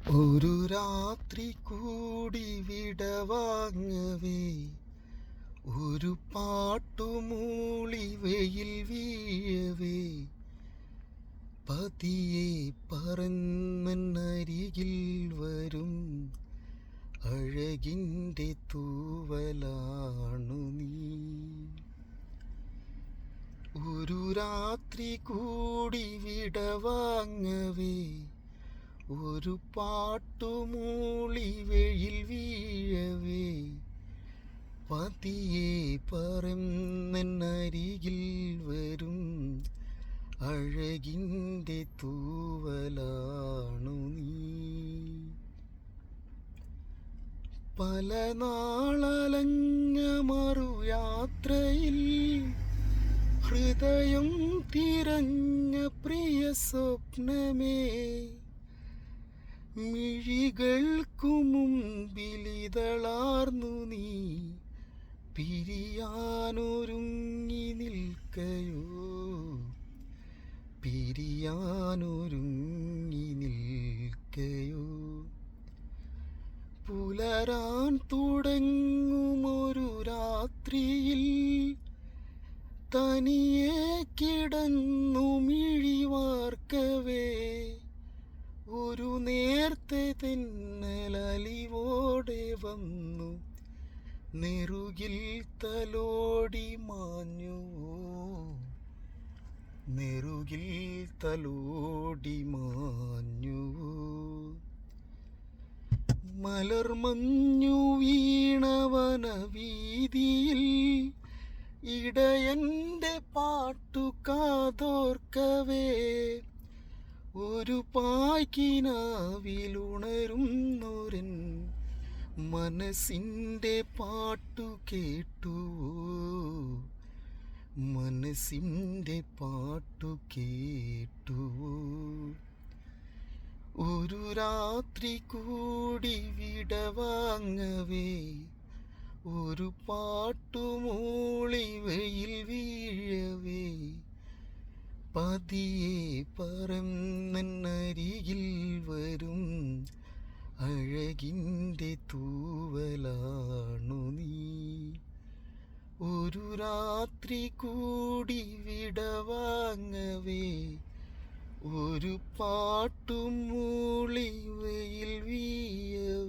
ഒരു രാത്രി കൂടി വിടവാങ്ങവേ, ഒരു പാട്ടുമൂളി വെയിൽ വീഴവേ, പതിയെ പറന്നരികിൽ വരും അഴകിൻ്റെ തൂവലാണു നീ. ഒരു രാത്രി കൂടി വിടവാങ്ങവേ, ഒരു പാട്ടുമൂളി വെയിൽ വീഴവേ, പതിയെ പറന്നരികിൽ വരും അഴകിൻ്റെ തൂവലാണു നീ. പല നാളലഞ്ഞ മറുയാത്രയിൽ ഹൃദയം തിരഞ്ഞ പ്രിയ സ്വപ്നമേ, മിഴികൾക്കു മുമ്പിലിതളാർന്നു നീ പിരിയാനൊരുങ്ങി നിൽക്കയോ, പിരിയാനൊരുങ്ങി നിൽക്കയോ. പുലരാൻ തുടങ്ങുമൊരു രാത്രിയിൽ തനിയെ കിടന്നു മിഴിവാർക്കവേ, ഒരു നേർത്തെ തെന്നലലിവോടെ വന്നു നെറുകിൽ തലോടി മാഞ്ഞുവോ, നെറുകിൽ തലോടി മാഞ്ഞുവോ. മലർമഞ്ഞു വീണവന വീതിയിൽ ഇടയൻ്റെ പാട്ടു കാതോർക്കവേ, ഒരു പായ്ക്കിനാവിലുണരുന്നൊരൻ മനസ്സിൻ്റെ പാട്ടു കേട്ടുവോ, മനസ്സിൻ്റെ പാട്ടു കേട്ടുവോ. ഒരു രാത്രി കൂടി വിടവാങ്ങവേ, ഒരു പാട്ടുമൂളി വെയിൽ വീഴവേ, പതിയെ പറന്നരികിൽ വരും അഴകിൻ്റെ തൂവലാണു നീ. ഒരു രാത്രി കൂടി വിടവാങ്ങവേ, ഒരു പാട്ടുമൂളി വെയിൽ വീഴവേ.